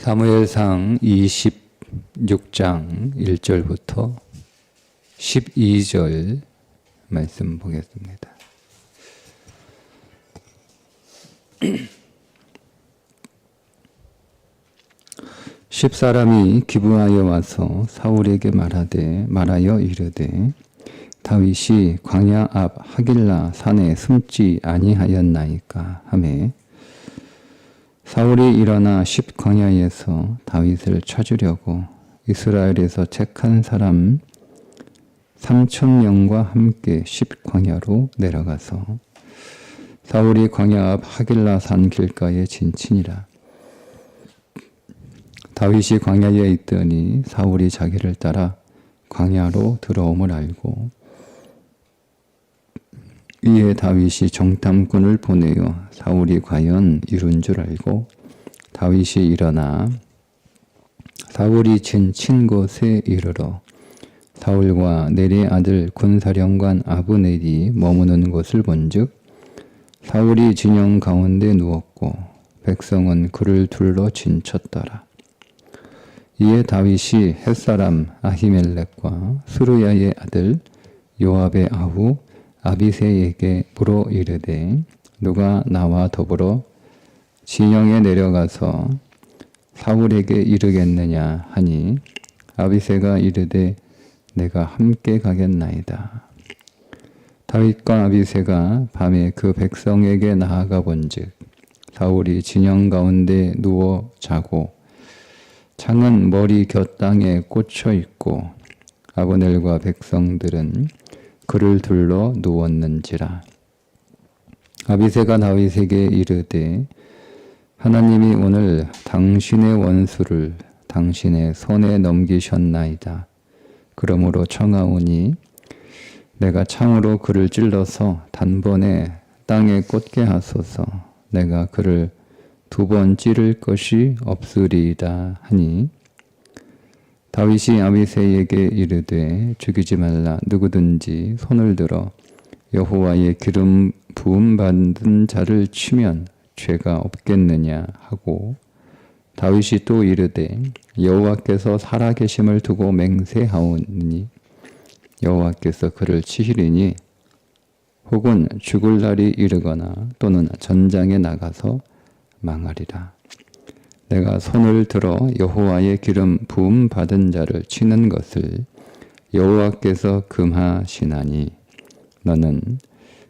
사무엘상 26장 1절부터 12절 말씀 보겠습니다. 10사람이 기브아에 와서 사울에게 말하여 이르되 다윗이 광야 앞 하길라 산에 숨지 아니하였나이까 하매 사울이 일어나 10광야에서 다윗을 찾으려고 이스라엘에서 택한 사람 3,000명과 함께 10광야로 내려가서 사울이 광야 앞 하길라 산 길가에 진치니라. 다윗이 광야에 있더니 사울이 자기를 따라 광야로 들어옴을 알고 이에 다윗이 정탐꾼을 보내어 사울이 과연 이룬 줄 알고 다윗이 일어나 사울이 진친 곳에 이르러 사울과 네리의 아들 군사령관 아브넬이 머무는 곳을 본즉 사울이 진영 가운데 누웠고 백성은 그를 둘러 진쳤더라. 이에 다윗이 햇사람 아히멜렉과 스루야의 아들 요압의 아우 아비새에게 물어 이르되 누가 나와 더불어 진영에 내려가서 사울에게 이르겠느냐 하니 아비새가 이르되 내가 함께 가겠나이다. 다윗과 아비새가 밤에 그 백성에게 나아가 본즉 사울이 진영 가운데 누워 자고 창은 머리 곁땅에 꽂혀 있고 아브넬과 백성들은 그를 둘러 누웠는지라. 아비새가 다윗에게 이르되 하나님이 오늘 당신의 원수를 당신의 손에 넘기셨나이다. 그러므로 청하오니 내가 창으로 그를 찔러서 단번에 땅에 꽂게 하소서. 내가 그를 2번 찌를 것이 없으리이다 하니 다윗이 아비새에게 이르되 죽이지 말라. 누구든지 손을 들어 여호와의 기름 부음 받은 자를 치면 죄가 없겠느냐 하고 다윗이 또 이르되 여호와께서 살아계심을 두고 맹세하오니 여호와께서 그를 치시리니 혹은 죽을 날이 이르거나 또는 전장에 나가서 망하리라. 내가 손을 들어 여호와의 기름 부음 받은 자를 치는 것을 여호와께서 금하시나니 너는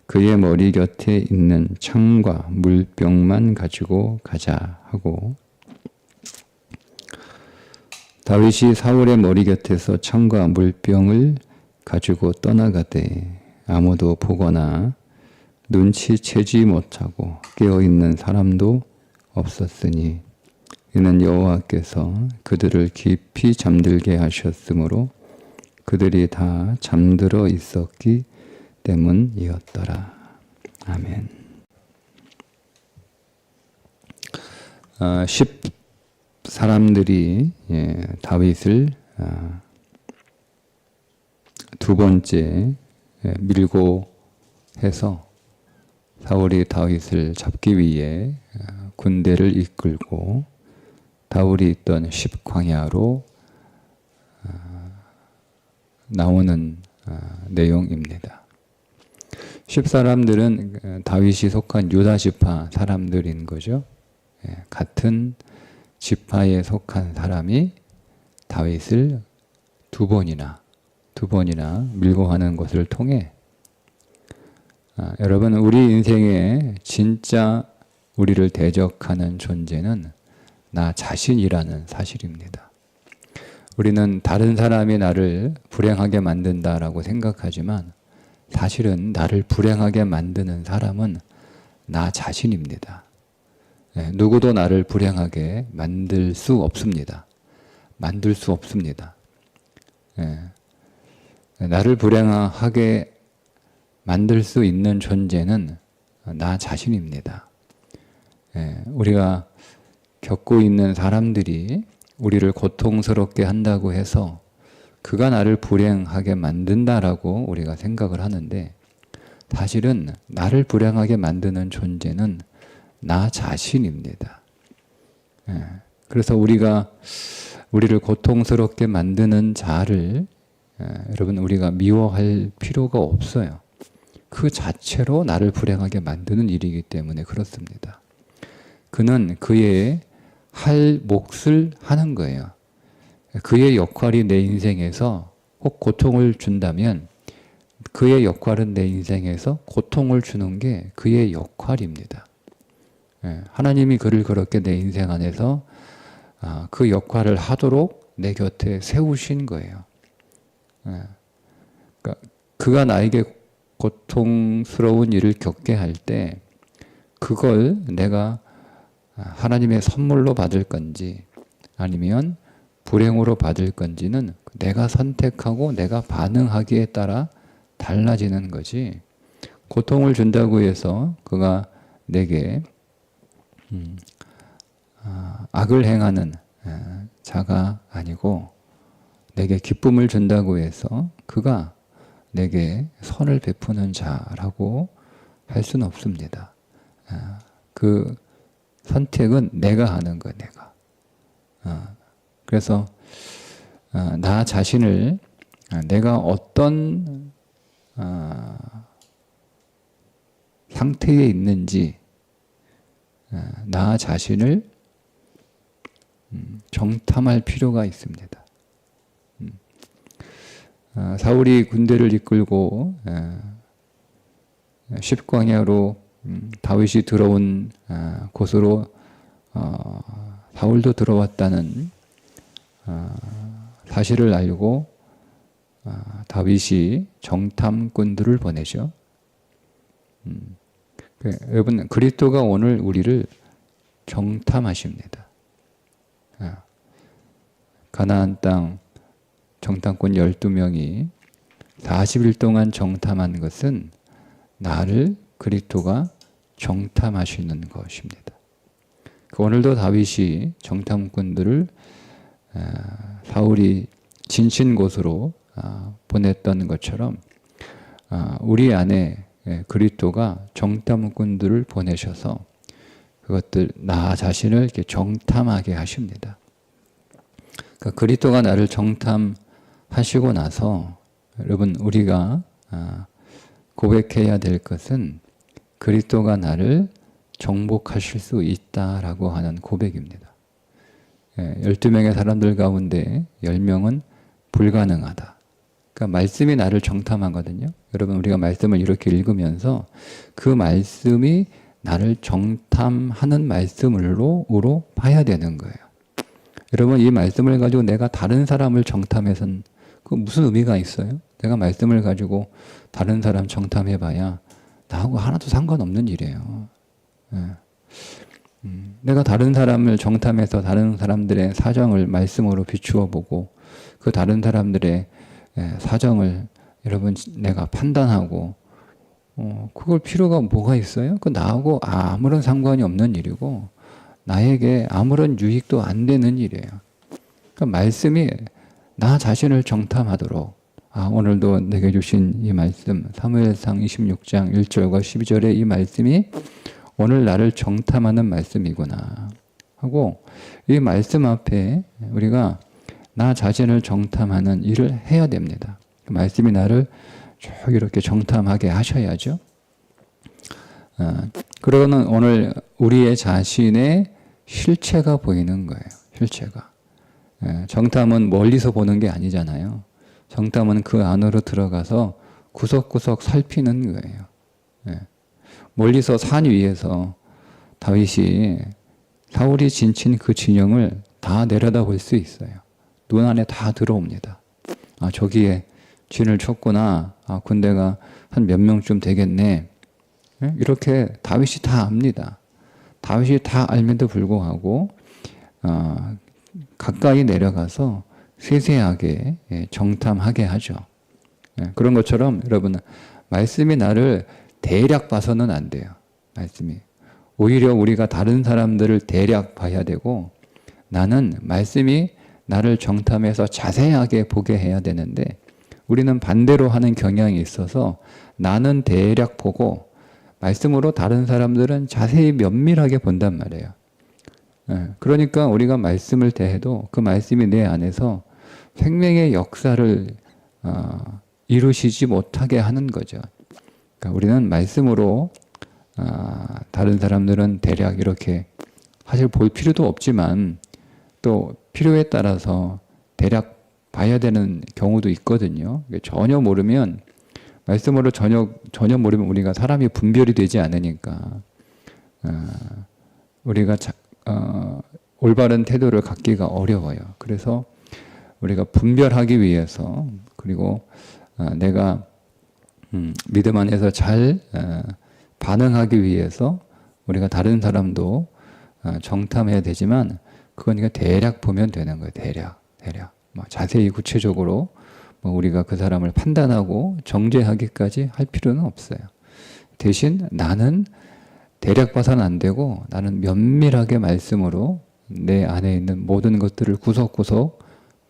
그의 머리 곁에 있는 창과 물병만 가지고 가자 하고 다윗이 사울의 머리 곁에서 창과 물병을 가지고 떠나가되 아무도 보거나 눈치채지 못하고 깨어있는 사람도 없었으니 이는 여호와께서 그들을 깊이 잠들게 하셨으므로 그들이 다 잠들어 있었기 때문이었더라. 아멘. 10사람들이 다윗을 두 번째 밀고 해서 사울이 다윗을 잡기 위해 군대를 이끌고 다윗이 있던 10광야로 나오는 내용입니다. 10사람들은 다윗이 속한 유다 지파 사람들인 거죠. 같은 지파에 속한 사람이 다윗을 두 번이나 밀고 가는 것을 통해 여러분 우리 인생에 진짜 우리를 대적하는 존재는 나 자신이라는 사실입니다. 우리는 다른 사람이 나를 불행하게 만든다라고 생각하지만 사실은 나를 불행하게 만드는 사람은 나 자신입니다. 누구도 나를 불행하게 만들 수 없습니다. 나를 불행하게 만들 수 있는 존재는 나 자신입니다. 우리가 겪고 있는 사람들이 우리를 고통스럽게 한다고 해서 그가 나를 불행하게 만든다라고 우리가 생각을 하는데 사실은 나를 불행하게 만드는 존재는 나 자신입니다. 그래서 우리를 고통스럽게 만드는 자를 여러분 우리가 미워할 필요가 없어요. 그 자체로 나를 불행하게 만드는 일이기 때문에 그렇습니다. 그는 그의 할 몫을 하는 거예요. 그의 역할이 내 인생에서 혹 고통을 준다면 그의 역할은 내 인생에서 고통을 주는 게 그의 역할입니다. 하나님이 그를 그렇게 내 인생 안에서 그 역할을 하도록 내 곁에 세우신 거예요. 그러니까 그가 나에게 고통스러운 일을 겪게 할 때 그걸 내가 하나님의 선물로 받을 건지 아니면 불행으로 받을 건지는 내가 선택하고 내가 반응하기에 따라 달라지는 거지, 고통을 준다고 해서 그가 내게 악을 행하는 자가 아니고 내게 기쁨을 준다고 해서 그가 내게 선을 베푸는 자라고 할 수는 없습니다. 그 선택은 내가 하는 거예요. 내가. 그래서 나 자신을 내가 어떤 상태에 있는지 나 자신을 정탐할 필요가 있습니다. 사울이 군대를 이끌고 십광야로 다윗이 들어온 곳으로 사울도 들어왔다는 사실을 알고 다윗이 정탐꾼들을 보내죠. 여러분, 그리스도가 오늘 우리를 정탐하십니다. 가나안 땅 정탐꾼 12명이 40일 동안 정탐한 것은 나를 그리스도가 정탐하시는 것입니다. 오늘도 다윗이 정탐꾼들을 사울이 진친 곳으로 보냈던 것처럼 우리 안에 그리스도가 정탐꾼들을 보내셔서 그것들 나 자신을 이렇게 정탐하게 하십니다. 그러니까 그리스도가 나를 정탐하시고 나서 여러분 우리가 고백해야 될 것은 그리스도가 나를 정복하실 수 있다라고 하는 고백입니다. 12명의 사람들 가운데 10명은 불가능하다. 그러니까 말씀이 나를 정탐하거든요. 여러분 우리가 말씀을 이렇게 읽으면서 그 말씀이 나를 정탐하는 말씀으로 봐야 되는 거예요. 여러분 이 말씀을 가지고 내가 다른 사람을 정탐해서는 그 무슨 의미가 있어요? 내가 말씀을 가지고 다른 사람 정탐해봐야 나하고 하나도 상관없는 일이에요. 내가 다른 사람을 정탐해서 다른 사람들의 사정을 말씀으로 비추어 보고 그 다른 사람들의 사정을 여러분 내가 판단하고 그걸 필요가 뭐가 있어요? 그 나하고 아무런 상관이 없는 일이고 나에게 아무런 유익도 안 되는 일이에요. 그러니까 말씀이 나 자신을 정탐하도록 오늘도 내게 주신 이 말씀 사무엘상 26장 1절과 12절의 이 말씀이 오늘 나를 정탐하는 말씀이구나 하고 이 말씀 앞에 우리가 나 자신을 정탐하는 일을 해야 됩니다. 말씀이 나를 쭉 이렇게 정탐하게 하셔야죠. 그러고는 오늘 우리의 자신의 실체가 보이는 거예요. 실체가. 정탐은 멀리서 보는 게 아니잖아요. 정탐은 그 안으로 들어가서 구석구석 살피는 거예요. 멀리서 산 위에서 다윗이 사울이 진친 그 진영을 다 내려다볼 수 있어요. 눈 안에 다 들어옵니다. 저기에 진을 쳤구나. 군대가 한 몇 명쯤 되겠네. 이렇게 다윗이 다 압니다. 다윗이 다 알면도 불구하고 가까이 내려가서 세세하게 정탐하게 하죠. 그런 것처럼 여러분 말씀이 나를 대략 봐서는 안 돼요. 말씀이. 오히려 우리가 다른 사람들을 대략 봐야 되고 나는 말씀이 나를 정탐해서 자세하게 보게 해야 되는데 우리는 반대로 하는 경향이 있어서 나는 대략 보고 말씀으로 다른 사람들은 자세히 면밀하게 본단 말이에요. 그러니까 우리가 말씀을 대해도 그 말씀이 내 안에서 생명의 역사를 이루시지 못하게 하는 거죠. 그러니까 우리는 말씀으로 다른 사람들은 대략 이렇게 사실 볼 필요도 없지만 또 필요에 따라서 대략 봐야 되는 경우도 있거든요. 전혀 모르면 말씀으로 전혀 모르면 우리가 사람이 분별이 되지 않으니까 우리가 올바른 태도를 갖기가 어려워요. 그래서 우리가 분별하기 위해서 그리고 내가 믿음 안에서 잘 반응하기 위해서 우리가 다른 사람도 정탐해야 되지만 그건 그냥 대략 보면 되는 거예요. 대략. 자세히 구체적으로 우리가 그 사람을 판단하고 정죄하기까지 할 필요는 없어요. 대신 나는 대략 봐서는 안 되고 나는 면밀하게 말씀으로 내 안에 있는 모든 것들을 구석구석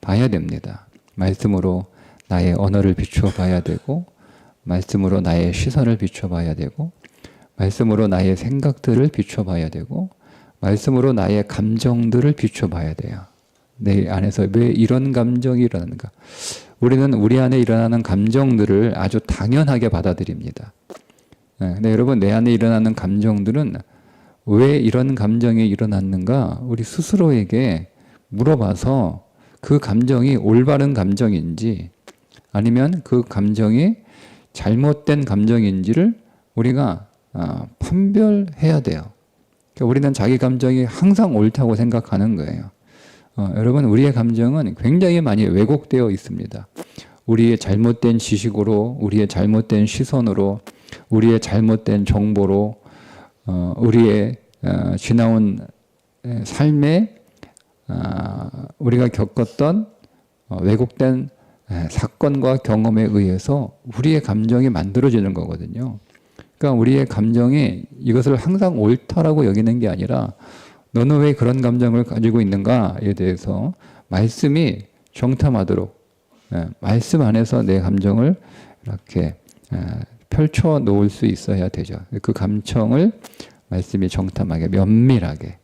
봐야 됩니다. 말씀으로 나의 언어를 비추어 봐야 되고 말씀으로 나의 시선을 비추어 봐야 되고 말씀으로 나의 생각들을 비추어 봐야 되고 말씀으로 나의 감정들을 비추어 봐야 돼요. 내 안에서 왜 이런 감정이 일어나는가? 우리는 우리 안에 일어나는 감정들을 아주 당연하게 받아들입니다. 근데 여러분 내 안에 일어나는 감정들은 왜 이런 감정이 일어났는가? 우리 스스로에게 물어봐서 그 감정이 올바른 감정인지 아니면 그 감정이 잘못된 감정인지를 우리가 판별해야 돼요. 그러니까 우리는 자기 감정이 항상 옳다고 생각하는 거예요. 여러분 우리의 감정은 굉장히 많이 왜곡되어 있습니다. 우리의 잘못된 지식으로 우리의 잘못된 시선으로 우리의 잘못된 정보로 우리의 지나온 삶에 우리가 겪었던 왜곡된 사건과 경험에 의해서 우리의 감정이 만들어지는 거거든요. 그러니까 우리의 감정이 이것을 항상 옳다라고 여기는 게 아니라 너는 왜 그런 감정을 가지고 있는가에 대해서 말씀이 정탐하도록 말씀 안에서 내 감정을 이렇게 펼쳐 놓을 수 있어야 되죠. 그 감정을 말씀이 정탐하게 면밀하게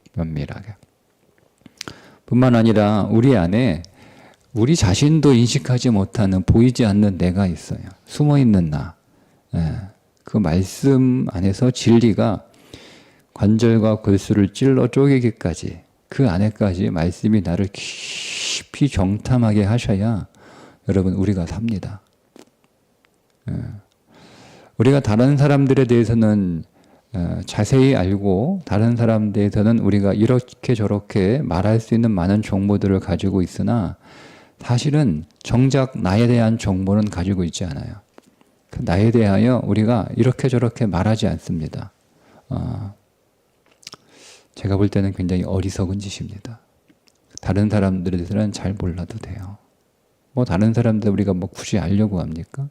뿐만 아니라 우리 안에 우리 자신도 인식하지 못하는 보이지 않는 내가 있어요. 숨어있는 나. 그 말씀 안에서 진리가 관절과 골수를 찔러 쪼개기까지 그 안에까지 말씀이 나를 깊이 정탐하게 하셔야 여러분 우리가 삽니다. 우리가 다른 사람들에 대해서는 자세히 알고 다른 사람에 대해서는 우리가 이렇게 저렇게 말할 수 있는 많은 정보들을 가지고 있으나 사실은 정작 나에 대한 정보는 가지고 있지 않아요. 나에 대하여 우리가 이렇게 저렇게 말하지 않습니다. 제가 볼 때는 굉장히 어리석은 짓입니다. 다른 사람들에 대해서는 잘 몰라도 돼요. 다른 사람들 우리가 굳이 알려고 합니까?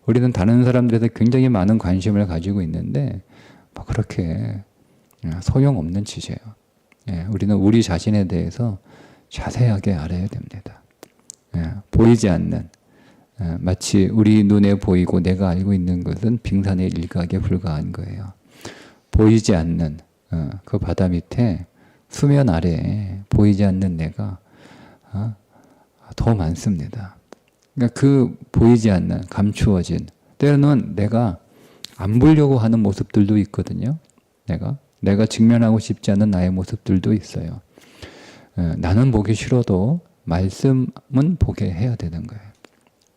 우리는 다른 사람들에 대해 굉장히 많은 관심을 가지고 있는데 그렇게 소용없는 짓이에요. 우리는 우리 자신에 대해서 자세하게 알아야 됩니다. 보이지 않는 마치 우리 눈에 보이고 내가 알고 있는 것은 빙산의 일각에 불과한 거예요. 보이지 않는 그 바다 밑에 수면 아래에 보이지 않는 내가 더 많습니다. 그러니까 그 보이지 않는 감추어진 때로는 내가 안 보려고 하는 모습들도 있거든요. 내가 직면하고 싶지 않은 나의 모습들도 있어요. 나는 보기 싫어도 말씀은 보게 해야 되는 거예요.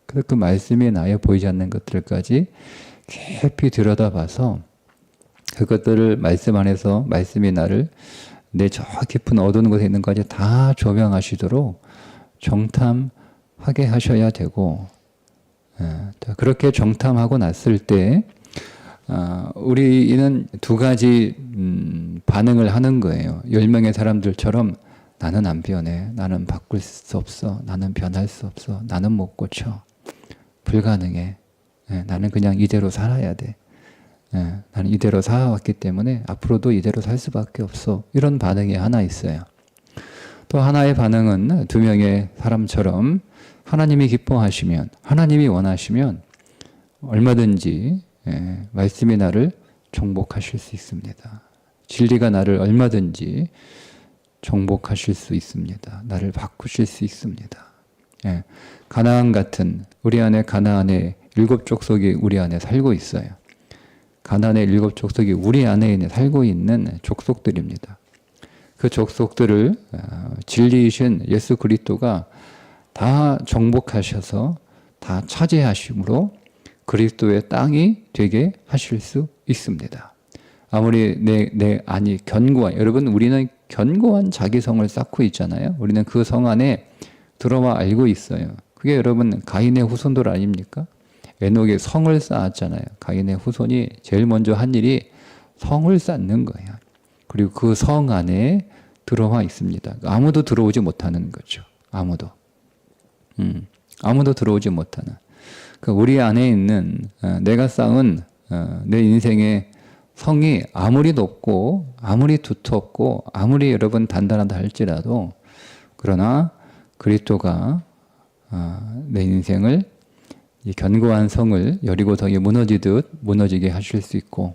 그래서 그 말씀이 나의 보이지 않는 것들까지 깊이 들여다봐서 그것들을 말씀 안에서 말씀이 나를 내 저 깊은 어두운 곳에 있는 것까지 다 조명하시도록 정탐하게 하셔야 되고 그렇게 정탐하고 났을 때 우리는 두 가지 반응을 하는 거예요. 10명의 사람들처럼 나는 안 변해. 나는 바꿀 수 없어. 나는 변할 수 없어. 나는 못 고쳐. 불가능해. 나는 그냥 이대로 살아야 돼. 나는 이대로 살아왔기 때문에 앞으로도 이대로 살 수밖에 없어. 이런 반응이 하나 있어요. 또 하나의 반응은 2명의 사람처럼 하나님이 기뻐하시면, 하나님이 원하시면 얼마든지 말씀이 나를 정복하실 수 있습니다. 진리가 나를 얼마든지 정복하실 수 있습니다. 나를 바꾸실 수 있습니다. 예. 가나안 같은 우리 안에 가나안의 7 족속이 우리 안에 살고 있어요. 가나안의 7 족속이 우리 안에 살고 있는 족속들입니다. 그 족속들을 진리이신 예수 그리스도가 다 정복하셔서 다 차지하심으로 그리스도의 땅이 되게 하실 수 있습니다. 아무리 내 안이 견고한, 여러분 우리는 견고한 자기성을 쌓고 있잖아요. 우리는 그 성 안에 들어와 알고 있어요. 그게 여러분 가인의 후손들 아닙니까? 에녹이 성을 쌓았잖아요. 가인의 후손이 제일 먼저 한 일이 성을 쌓는 거예요. 그리고 그 성 안에 들어와 있습니다. 아무도 들어오지 못하는 거죠. 아무도 들어오지 못하는. 우리 안에 있는 내가 쌓은 내 인생의 성이 아무리 높고 아무리 두텁고 아무리 여러분 단단하다 할지라도, 그러나 그리스도가 내 인생을, 이 견고한 성을 여리고성이 무너지듯 무너지게 하실 수 있고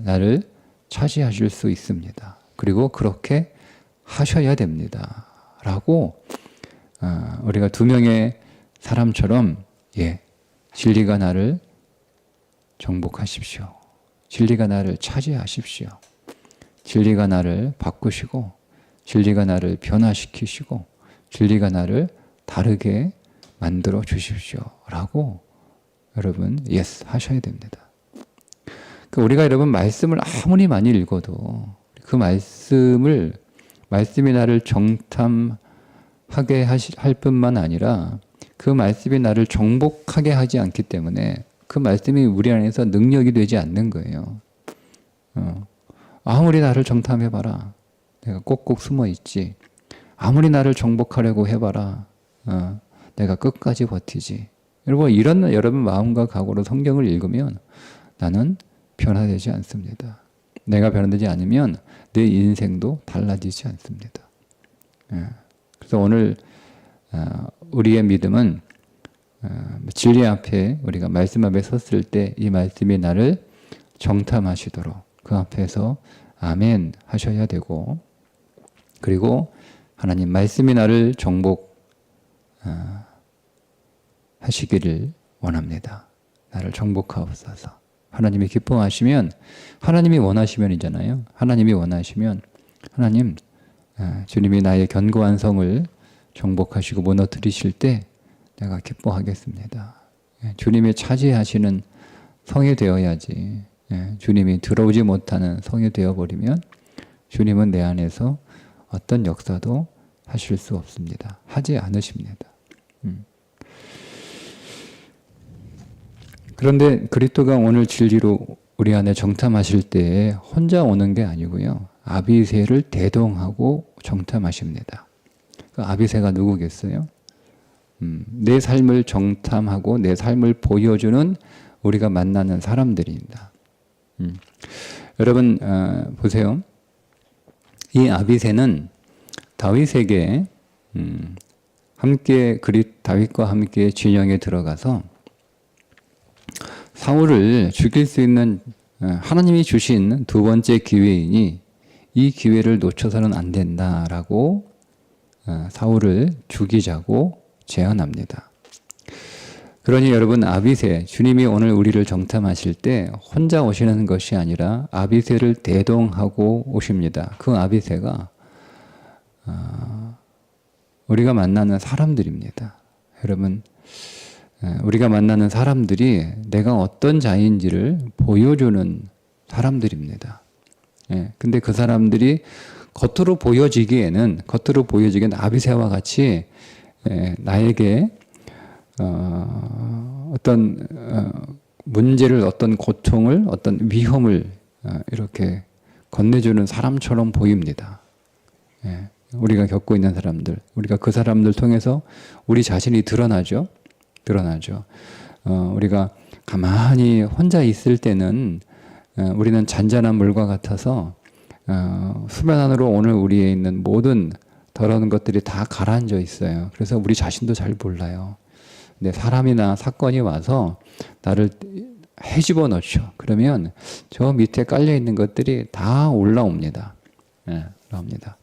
나를 차지하실 수 있습니다. 그리고 그렇게 하셔야 됩니다. 라고 우리가 2명의 사람처럼 진리가 나를 정복하십시오. 진리가 나를 차지하십시오. 진리가 나를 바꾸시고 진리가 나를 변화시키시고 진리가 나를 다르게 만들어 주십시오. 라고 여러분 예스 하셔야 됩니다. 우리가 여러분 말씀을 아무리 많이 읽어도 그 말씀이 나를 정탐하게 할 뿐만 아니라 그 말씀이 나를 정복하게 하지 않기 때문에 그 말씀이 우리 안에서 능력이 되지 않는 거예요. 아무리 나를 정탐해봐라. 내가 꼭꼭 숨어있지. 아무리 나를 정복하려고 해봐라. 내가 끝까지 버티지. 여러분 이런 여러분 마음과 각오로 성경을 읽으면 나는 변화되지 않습니다. 내가 변화되지 않으면 내 인생도 달라지지 않습니다. 그래서 오늘 우리의 믿음은 진리 앞에 우리가 말씀 앞에 섰을 때 이 말씀이 나를 정탐하시도록 그 앞에서 아멘 하셔야 되고, 그리고 하나님 말씀이 나를 정복하시기를 원합니다. 나를 정복하옵소서. 하나님이 기뻐하시면, 하나님이 원하시면이잖아요. 하나님이 원하시면 하나님 주님이 나의 견고한 성을 정복하시고 무너뜨리실 때 내가 기뻐하겠습니다. 주님이 차지하시는 성이 되어야지. 주님이 들어오지 못하는 성이 되어버리면 주님은 내 안에서 어떤 역사도 하실 수 없습니다. 하지 않으십니다. 그런데 그리스도가 오늘 진리로 우리 안에 정탐하실 때 혼자 오는 게 아니고요. 아비새를 대동하고 정탐하십니다. 그 아비새가 누구겠어요? 내 삶을 정탐하고 내 삶을 보여주는 우리가 만나는 사람들입니다. 여러분 보세요. 이 아비새는 다윗에게 함께 다윗과 함께 진영에 들어가서 사울을 죽일 수 있는 하나님이 주신 2번째 기회이니 이 기회를 놓쳐서는 안 된다라고 사울을 죽이자고 제안합니다. 그러니 여러분 아비새, 주님이 오늘 우리를 정탐하실 때 혼자 오시는 것이 아니라 아비새를 대동하고 오십니다. 그 아비새가 우리가 만나는 사람들입니다. 여러분 우리가 만나는 사람들이 내가 어떤 자인지를 보여주는 사람들입니다. 근데 그 사람들이 겉으로 보여지기에는 아비새와 같이 나에게 어떤 문제를, 어떤 고통을, 어떤 위험을 이렇게 건네주는 사람처럼 보입니다. 우리가 겪고 있는 사람들, 우리가 그 사람들 통해서 우리 자신이 드러나죠. 우리가 가만히 혼자 있을 때는 우리는 잔잔한 물과 같아서 수면 안으로 오늘 우리에 있는 모든 더러운 것들이 다 가라앉아 있어요. 그래서 우리 자신도 잘 몰라요. 근데 사람이나 사건이 와서 나를 헤집어 놓죠. 그러면 저 밑에 깔려 있는 것들이 다 올라옵니다. 올라옵니다.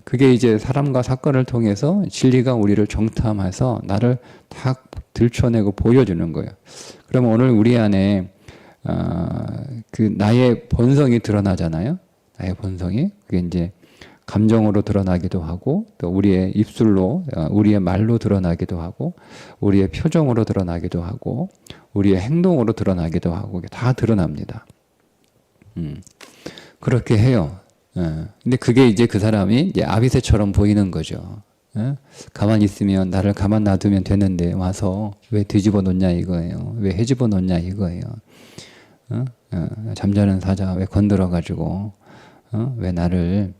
그게 이제 사람과 사건을 통해서 진리가 우리를 정탐해서 나를 딱 들춰내고 보여주는 거예요. 그러면 오늘 우리 안에 그 나의 본성이 드러나잖아요. 나의 본성이 그게 이제 감정으로 드러나기도 하고 또 우리의 입술로 우리의 말로 드러나기도 하고 우리의 표정으로 드러나기도 하고 우리의 행동으로 드러나기도 하고 다 드러납니다. 그렇게 해요. 근데 그게 이제 그 사람이 이제 아비새처럼 보이는 거죠. 가만히 있으면 나를 가만 놔두면 되는데 와서 왜 뒤집어 놓냐 이거예요. 왜 헤집어 놓냐 이거예요. 잠자는 사자 왜 건드려 가지고 왜 나를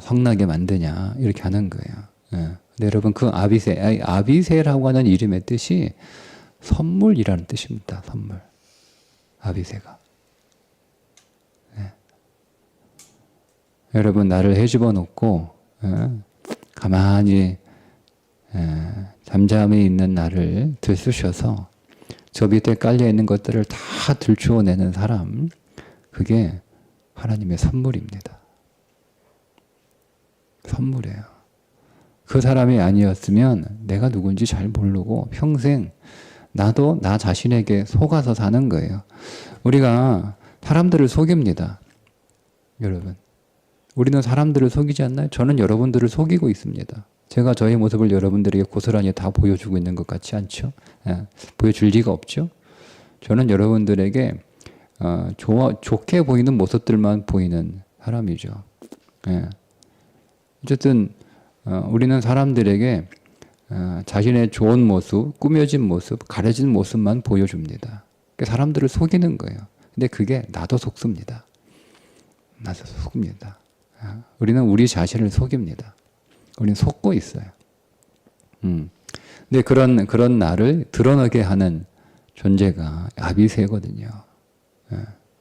성나게 만드냐 이렇게 하는 거예요. 근데 여러분 그 아비새라고 하는 이름의 뜻이 선물이라는 뜻입니다. 선물. 아비새가. 여러분 나를 헤집어 놓고 가만히 잠잠히 있는 나를 들쑤셔서 저 밑에 깔려있는 것들을 다 들추어내는 사람, 그게 하나님의 선물입니다. 선물이에요. 그 사람이 아니었으면 내가 누군지 잘 모르고 평생 나도 나 자신에게 속아서 사는 거예요. 우리가 사람들을 속입니다. 여러분. 우리는 사람들을 속이지 않나요? 저는 여러분들을 속이고 있습니다. 제가 저의 모습을 여러분들에게 고스란히 다 보여주고 있는 것 같지 않죠? 보여줄 리가 없죠? 저는 여러분들에게 좋게 보이는 모습들만 보이는 사람이죠. 어쨌든 우리는 사람들에게 자신의 좋은 모습, 꾸며진 모습, 가려진 모습만 보여줍니다. 사람들을 속이는 거예요. 근데 그게 나도 속습니다. 나도 속습니다. 우리는 우리 자신을 속입니다. 우리는 속고 있어요. 근데 그런 나를 드러나게 하는 존재가 아비새거든요.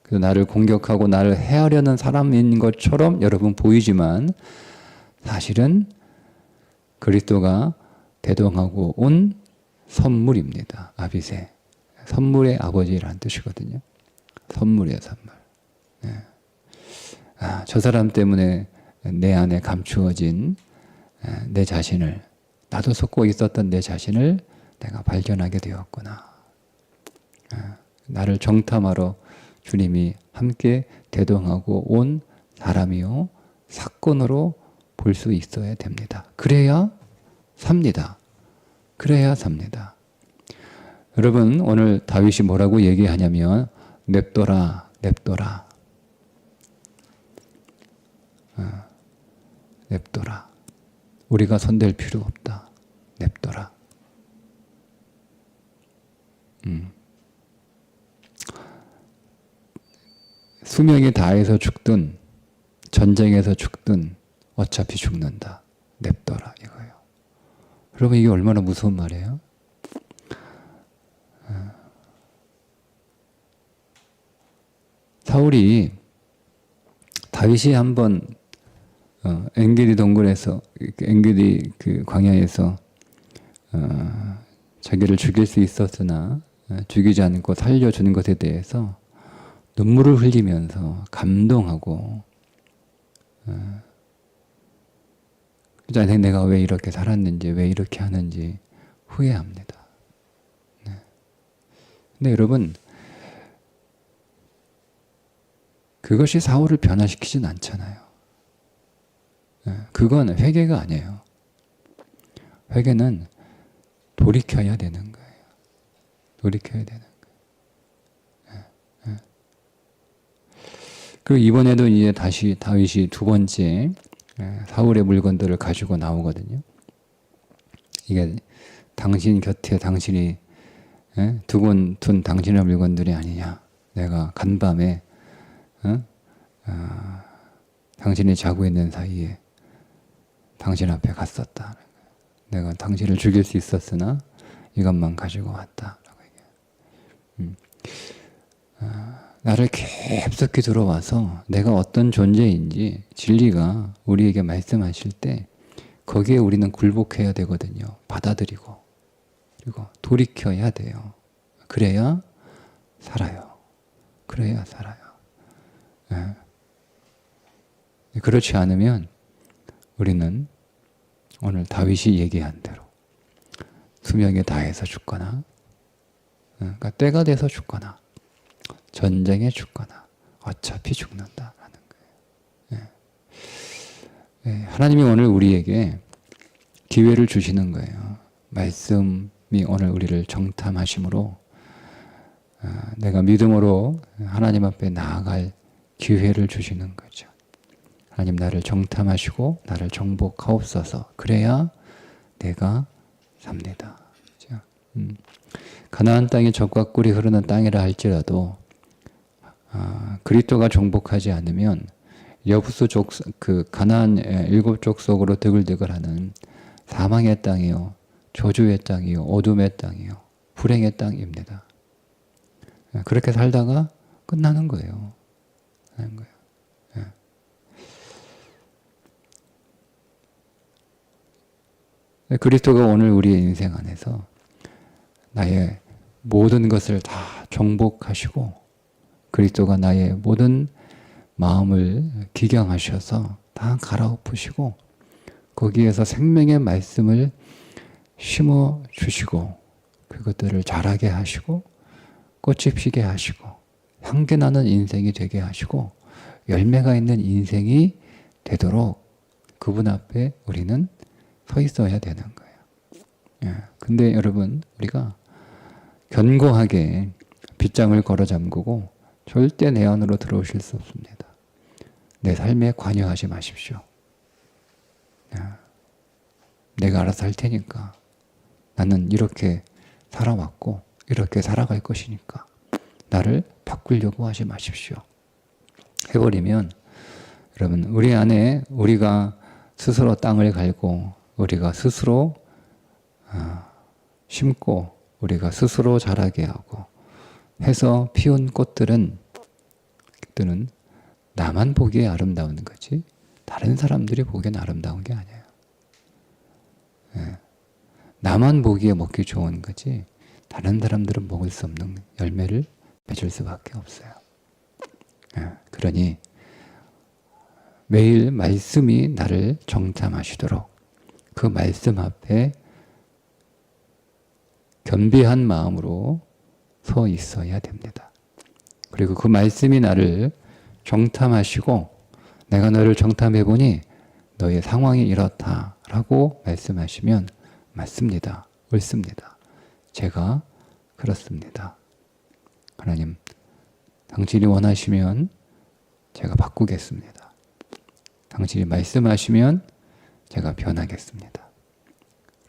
그래서 나를 공격하고 나를 해하려는 사람인 것처럼 여러분 보이지만 사실은 그리스도가 대동하고 온 선물입니다. 아비새. 선물의 아버지라는 뜻이거든요. 선물이에요, 선물. 저 사람 때문에 내 안에 감추어진 내 자신을, 나도 속고 있었던 내 자신을 내가 발견하게 되었구나. 나를 정탐하러 주님이 함께 대동하고 온 사람이요, 사건으로 볼 수 있어야 됩니다. 그래야 삽니다. 그래야 삽니다. 여러분, 오늘 다윗이 뭐라고 얘기하냐면 냅둬라, 냅둬라. 냅둬라. 우리가 손댈 필요 없다. 냅둬라. 수명이 다해서 죽든 전쟁에서 죽든 어차피 죽는다. 냅둬라 이거예요. 여러분 이게 얼마나 무서운 말이에요? 사울이 다윗이 한번 엔게디 동굴에서 엔게디 그 광야에서 자기를 죽일 수 있었으나 죽이지 않고 살려주는 것에 대해서 눈물을 흘리면서 감동하고 내가 왜 이렇게 살았는지 왜 이렇게 하는지 후회합니다. 근데 여러분 그것이 사울을 변화시키진 않잖아요. 그건 회개가 아니에요. 회개는 돌이켜야 되는 거예요. 돌이켜야 되는 거예요. 그리고 이번에도 이제 다시 다윗이 두 번째 사울의 물건들을 가지고 나오거든요. 이게 당신 곁에 당신이 두고 둔 당신의 물건들이 아니냐. 내가 간밤에 당신이 자고 있는 사이에 당신 앞에 갔었다. 내가 당신을 죽일 수 있었으나 이것만 가지고 왔다. 나를 깊숙이 들어와서 내가 어떤 존재인지 진리가 우리에게 말씀하실 때 거기에 우리는 굴복해야 되거든요. 받아들이고 그리고 돌이켜야 돼요. 그래야 살아요. 그래야 살아요. 그렇지 않으면 우리는 오늘 다윗이 얘기한 대로 수명에 다해서 죽거나, 그러니까 때가 돼서 죽거나, 전쟁에 죽거나 어차피 죽는다라는 거예요. 예. 하나님이 오늘 우리에게 기회를 주시는 거예요. 말씀이 오늘 우리를 정탐하심으로 내가 믿음으로 하나님 앞에 나아갈 기회를 주시는 거죠. 하나님 나를 정탐하시고 나를 정복하옵소서. 그래야 내가 삽니다. 그렇죠? 가나안 땅이 젖과 꿀이 흐르는 땅이라 할지라도 그리스도가 정복하지 않으면 여부수 그 가나안 7족 속으로 드글드글하는 사망의 땅이요, 저주의 땅이요, 어둠의 땅이요, 불행의 땅입니다. 그렇게 살다가 끝나는 거예요. 끝나는 거예요. 그리스도가 오늘 우리의 인생 안에서 나의 모든 것을 다 정복하시고 그리스도가 나의 모든 마음을 기경하셔서 다 갈아엎으시고 거기에서 생명의 말씀을 심어 주시고 그것들을 자라게 하시고 꽃이 피게 하시고 향기나는 인생이 되게 하시고 열매가 있는 인생이 되도록 그분 앞에 우리는 서 있어야 되는 거예요. 근데 여러분 우리가 견고하게 빗장을 걸어 잠그고 절대 내 안으로 들어오실 수 없습니다. 내 삶에 관여하지 마십시오. 내가 알아서 할 테니까 나는 이렇게 살아왔고 이렇게 살아갈 것이니까 나를 바꾸려고 하지 마십시오. 해버리면 여러분 우리 안에 우리가 스스로 땅을 갈고 우리가 스스로 심고 우리가 스스로 자라게 하고 해서 피운 꽃들은 나만 보기에 아름다운 거지 다른 사람들이 보기엔 아름다운 게 아니에요. 나만 보기에 먹기 좋은 거지 다른 사람들은 먹을 수 없는 열매를 맺을 수밖에 없어요. 그러니 매일 말씀이 나를 정탐하시도록 그 말씀 앞에 겸비한 마음으로 서 있어야 됩니다. 그리고 그 말씀이 나를 정탐하시고 내가 너를 정탐해 보니 너의 상황이 이렇다라고 말씀하시면 맞습니다. 옳습니다. 제가 그렇습니다. 하나님, 당신이 원하시면 제가 바꾸겠습니다. 당신이 말씀하시면 제가 변하겠습니다.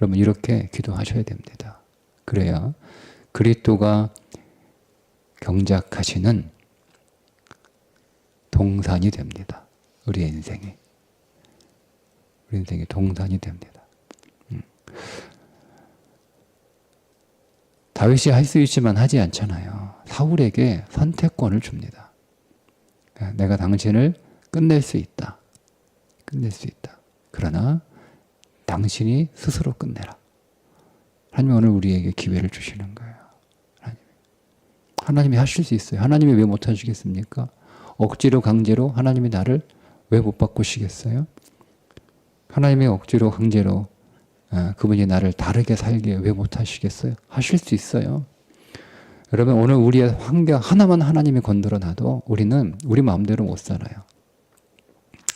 여러분 이렇게 기도하셔야 됩니다. 그래야 그리스도가 경작하시는 동산이 됩니다. 우리의 인생이. 우리 인생이 동산이 됩니다. 다윗이 할 수 있지만 하지 않잖아요. 사울에게 선택권을 줍니다. 내가 당신을 끝낼 수 있다. 끝낼 수 있다. 그러나 당신이 스스로 끝내라. 하나님이 오늘 우리에게 기회를 주시는 거예요. 하나님이 하실 수 있어요. 하나님이 왜 못하시겠습니까? 억지로 강제로 하나님이 나를 왜 못 바꾸시겠어요? 하나님이 억지로 강제로 그분이 나를 다르게 살게 왜 못하시겠어요? 하실 수 있어요. 여러분 오늘 우리의 환경 하나만 하나님이 건드려 놔도 우리는 우리 마음대로 못 살아요.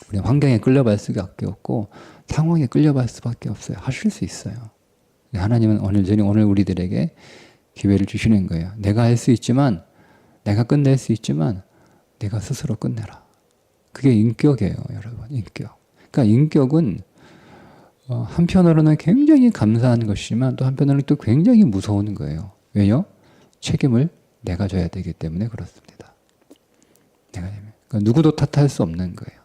우리 환경에 끌려갈 수밖에 없고 상황에 끌려갈 수밖에 없어요. 하실 수 있어요. 하나님은 오늘 우리들에게 기회를 주시는 거예요. 내가 할 수 있지만 내가 끝낼 수 있지만 내가 스스로 끝내라. 그게 인격이에요, 여러분. 인격. 그러니까 인격은 한편으로는 굉장히 감사한 것이지만 또 한편으로는 또 굉장히 무서운 거예요. 왜요? 책임을 내가 져야 되기 때문에 그렇습니다. 그러니까 누구도 탓할 수 없는 거예요.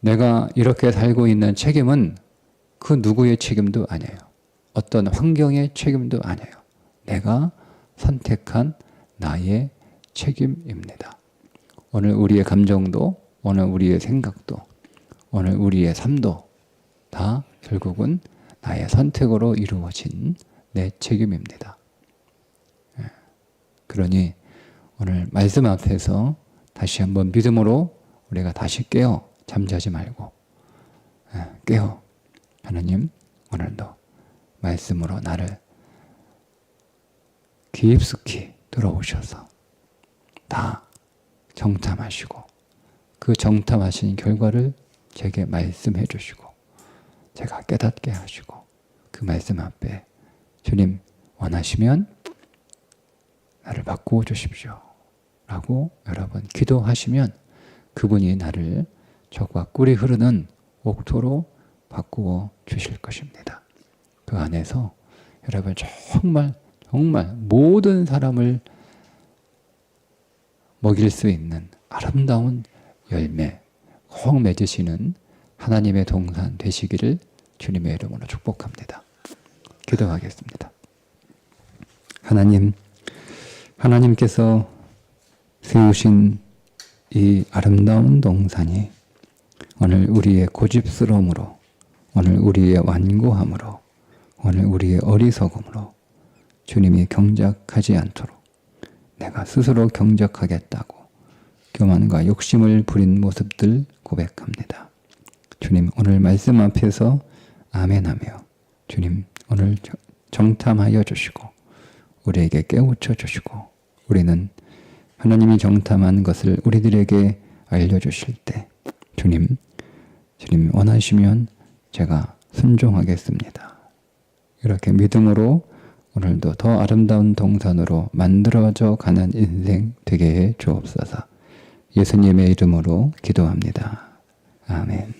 내가 이렇게 살고 있는 책임은 그 누구의 책임도 아니에요. 어떤 환경의 책임도 아니에요. 내가 선택한 나의 책임입니다. 오늘 우리의 감정도, 오늘 우리의 생각도, 오늘 우리의 삶도 다 결국은 나의 선택으로 이루어진 내 책임입니다. 그러니 오늘 말씀 앞에서 다시 한번 믿음으로 우리가 다시 깨어 잠자지 말고 깨어 하나님 오늘도 말씀으로 나를 깊숙이 들어오셔서 다 정탐하시고 그 정탐하신 결과를 제게 말씀해 주시고 제가 깨닫게 하시고 그 말씀 앞에 주님 원하시면 나를 바꾸어 주십시오 라고 여러분 기도하시면 그분이 나를 적과 꿀이 흐르는 옥토로 바꾸어 주실 것입니다. 그 안에서 여러분 정말 모든 사람을 먹일 수 있는 아름다운 열매 꼭 맺으시는 하나님의 동산 되시기를 주님의 이름으로 축복합니다. 기도하겠습니다. 하나님께서 세우신 이 아름다운 동산이 오늘 우리의 고집스러움으로, 오늘 우리의 완고함으로, 오늘 우리의 어리석음으로 주님이 경작하지 않도록 내가 스스로 경작하겠다고 교만과 욕심을 부린 모습들 고백합니다. 주님 오늘 말씀 앞에서 아멘하며 주님 오늘 정탐하여 주시고 우리에게 깨우쳐 주시고 우리는 하나님이 정탐한 것을 우리들에게 알려주실 때 주님 원하시면 제가 순종하겠습니다. 이렇게 믿음으로 오늘도 더 아름다운 동산으로 만들어져 가는 인생 되게 해 주옵소서. 예수님의 이름으로 기도합니다. 아멘.